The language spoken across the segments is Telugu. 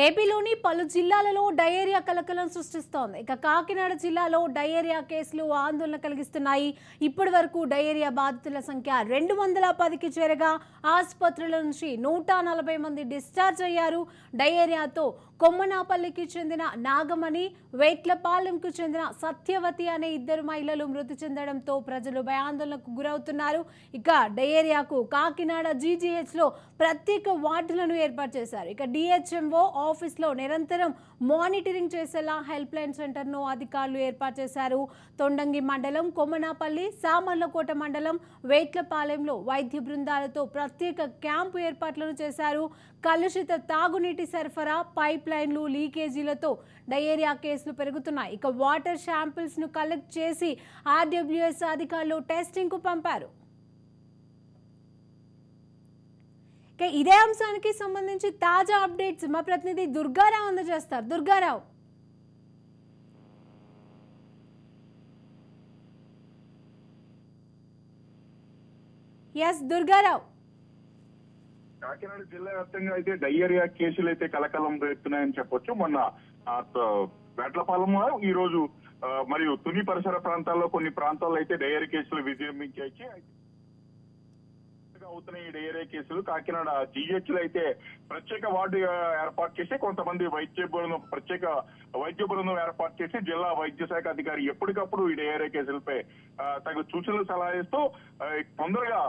ఏపీలోని పలు జిల్లాలలో డయేరియా కలకలం సృష్టిస్తోంది. ఇక కాకినాడ జిల్లాలో డయేరియా కేసులు ఆందోళన కలిగిస్తున్నాయి. ఇప్పటి వరకు డయేరియా బాధితుల సంఖ్య 210కి చేరగా ఆసుపత్రుల నుంచి 140 మంది డిశ్చార్జ్ అయ్యారు. డయేరియాతో కొమ్మనాపల్లికి చెందిన నాగమణి, వేట్లపాలెంకు చెందిన సత్యవతి అనే ఇద్దరు మహిళలు మృతి చెందడంతో ప్రజలు భయాందోళనకు గురవుతున్నారు. ఇక డయేరియాకు కాకినాడ జీజీహెచ్లో ప్రత్యేక వార్డులను ఏర్పాటు చేశారు. ఇక డిహెచ్ఎంఓ ఆఫీస్లో నిరంతరం మానిటరింగ్ చేసేలా హెల్ప్ లైన్ సెంటర్ను అధికారులు ఏర్పాటు చేశారు. తొండంగి మండలం, కొమ్మనాపల్లి, సామర్లకోట మండలం, వేట్లపాలెంలో వైద్య బృందాలతో ప్రత్యేక క్యాంపు ఏర్పాట్లను చేశారు. కలుషిత తాగునీటి సరఫరా, పైప్ లైన్లు లీకేజీలతో డయేరియా కేసులు పెరుగుతున్నాయి. ఇక వాటర్ శాంపిల్స్ ను కలెక్ట్ చేసి ఆర్డబ్ల్యూఎస్ అధికారులు టెస్టింగ్ కు పంపారు. ఇదే అంశానికి సంబంధించి తాజా అప్డేట్స్ మా ప్రతినిధి దుర్గారావు అందజేస్తారు. దుర్గారావు. ఎస్ దుర్గారావు. కాకినాడ జిల్లా వ్యాప్తంగా అయితే డయేరియా కేసులు అయితే కలకలం రేపుతున్నాయని చెప్పొచ్చు. మొన్న వేట్లపాలెం ఈ రోజు మరియు తుని పరిసర ప్రాంతాల్లో కొన్ని ప్రాంతాల్లో అయితే డయేరియా కేసులు విజృంభించాయి. అవుతున్న ఈ డయేరియా కేసులు కాకినాడ జీహెచ్ లో అయితే ప్రత్యేక వార్డు ఏర్పాటు చేసి కొంతమంది ప్రత్యేక వైద్య బృందం ఏర్పాటు చేసి జిల్లా వైద్య శాఖ అధికారి ఎప్పటికప్పుడు ఈ డయేరియా కేసులపై తగు సూచనలు సలహా ఇస్తూ తొందరగా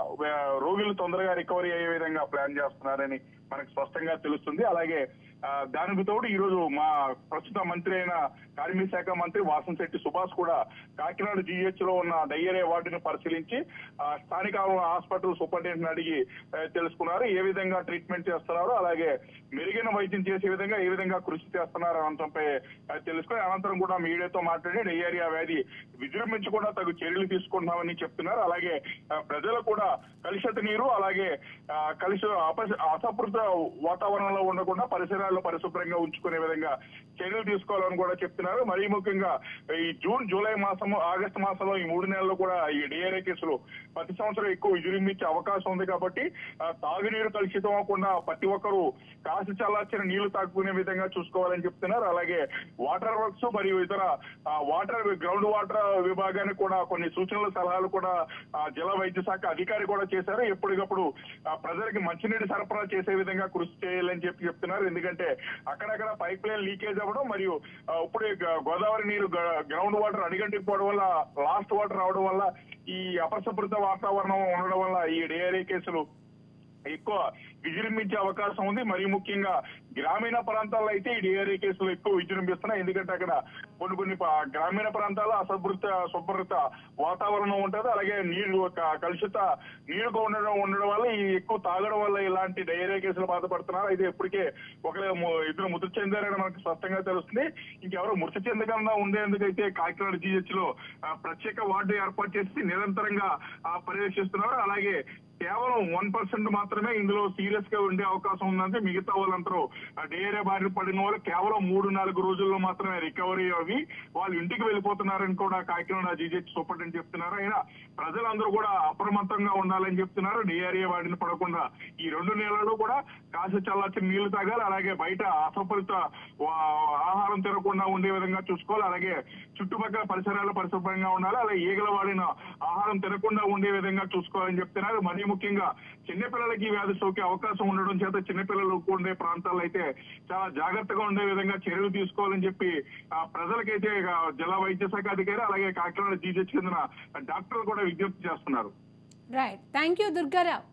రోగులు తొందరగా రికవరీ అయ్యే విధంగా ప్లాన్ చేస్తున్నారని మనకు స్పష్టంగా తెలుస్తుంది. అలాగే దానికి తోడు ఈ రోజు మా ప్రస్తుత మంత్రి అయిన కార్మిక శాఖ మంత్రి వాసంశెట్టి సుభాష్ కూడా కాకినాడ జీహెచ్ లో ఉన్న డయేరియా వార్డును పరిశీలించి స్థానిక హాస్పిటల్ సూపరింటెండెంట్ అడిగి తెలుసుకున్నారు. ఏ విధంగా ట్రీట్మెంట్ చేస్తున్నారు, అలాగే మెరుగైన వైద్యం చేసే విధంగా ఏ విధంగా కృషి చేస్తున్నారు అంశంపై తెలుసుకుని అనంతరం కూడా మీడియాతో మాట్లాడి డయేరియా వ్యాధి విజృంభించకుండా తగు చర్యలు తీసుకుంటున్నామని చెప్తున్నారు. అలాగే ప్రజలు కూడా కలుషిత నీరు, అలాగే అసంపృత వాతావరణంలో ఉండకుండా పరిసరాల్లో పరిశుభ్రంగా ఉంచుకునే విధంగా చర్యలు తీసుకోవాలని కూడా చెప్తున్నారు. మరీ ముఖ్యంగా ఈ జూన్, జూలై మాసము, ఆగస్టు మాసంలో ఈ 3 నెలల్లో కూడా ఈ డయేరియా కేసులు ప్రతి సంవత్సరం ఎక్కువ విజృంభించే అవకాశం ఉంది. కాబట్టి తాగునీరు కలుషితం అవ్వకుండా ప్రతి ఒక్కరూ కాసి చల్లార్చిన నీళ్లు తాగుకునే విధంగా చూసుకోవాలని చెప్తున్నారు. అలాగే వాటర్ వర్క్స్ మరియు ఇతర గ్రౌండ్ వాటర్ విభాగానికి కూడా కొన్ని సూచనలు సలహాలు కూడా జిల్లా వైద్య శాఖ అధికారి కూడా చేశారు. ఎప్పటికప్పుడు ప్రజలకి మంచినీటి సరఫరా చేసే విధంగా కృషి చేయాలని చెప్తున్నారు. ఎందుకంటే అక్కడక్కడ పైప్ లైన్ లీకేజ్ అవ్వడం మరియు ఇప్పుడే గోదావరి నీరు గ్రౌండ్ వాటర్ అడిగంటిపోవడం వల్ల, లాస్ట్ వాటర్ రావడం వల్ల, ఈ అపరిశుభ్రత వాతావరణం ఉండడం వల్ల ఈ డయేరియా కేసులు ఎక్కువ విజృంభించే అవకాశం ఉంది. మరి ముఖ్యంగా గ్రామీణ ప్రాంతాల్లో అయితే ఈ డయేరియా కేసులు ఎక్కువ విజృంభిస్తున్నాయి. ఎందుకంటే అక్కడ కొన్ని గ్రామీణ ప్రాంతాల్లో శుభ్రత వాతావరణం ఉంటుంది. అలాగే నీరు కలుషిత నీరుగా ఉండడం వల్ల ఈ ఎక్కువ తాగడం వల్ల ఇలాంటి డయేరియా కేసులు బాధపడుతున్నారు. అయితే ఇప్పటికే ఇద్దరు మృతి చెందారని మనకు స్పష్టంగా తెలుస్తుంది. ఇంకెవరో మృతి చెందకుండా ఉండేందుకైతే కాకినాడ జీహెచ్ లో ప్రత్యేక వార్డు ఏర్పాటు చేసి నిరంతరంగా పర్యవేక్షిస్తున్నారు. అలాగే కేవలం 1% మాత్రమే ఇందులో సీరియస్ గా ఉండే అవకాశం ఉందంటే మిగతా వాళ్ళందరూ డయేరియా బారిన పడిన వాళ్ళు కేవలం 3-4 రోజుల్లో మాత్రమే రికవరీ అవి వాళ్ళు ఇంటికి వెళ్ళిపోతున్నారని కూడా కాకినాడ జీజీహెచ్ సూపరింటెండెంట్ చెప్తున్నారు. అయినా ప్రజలందరూ కూడా అప్రమత్తంగా ఉండాలని చెప్తున్నారు. డయేరియా బారిన పడకుండా ఈ 2 నెలల్లో కూడా కాసి చల్లార్చిన నీళ్లు తాగాలి. అలాగే బయట అసంపరిత ఆహారం తినకుండా ఉండే విధంగా చూసుకోవాలి. అలాగే చుట్టుపక్కల పరిసరాలు పరిశుభ్రంగా ఉండాలి. అలాగే ఈగల వాడిన ఆహారం తినకుండా ఉండే విధంగా చూసుకోవాలని చెప్తున్నారు. మరీ ముఖ్యంగా చిన్నపిల్లలకి వ్యాధి సోకే అవకాశం ఉండడం చేత చిన్నపిల్లలు ఉండే ప్రాంతాల్లో అయితే చాలా జాగ్రత్తగా ఉండే విధంగా చర్యలు తీసుకోవాలని చెప్పి ప్రజలకైతే జిల్లా వైద్య శాఖ అధికారి అలాగే కాకినాడ జీజీహెచ్ చెందిన డాక్టర్లు కూడా విజ్ఞప్తి చేస్తున్నారు. Right, thank you Durgarao.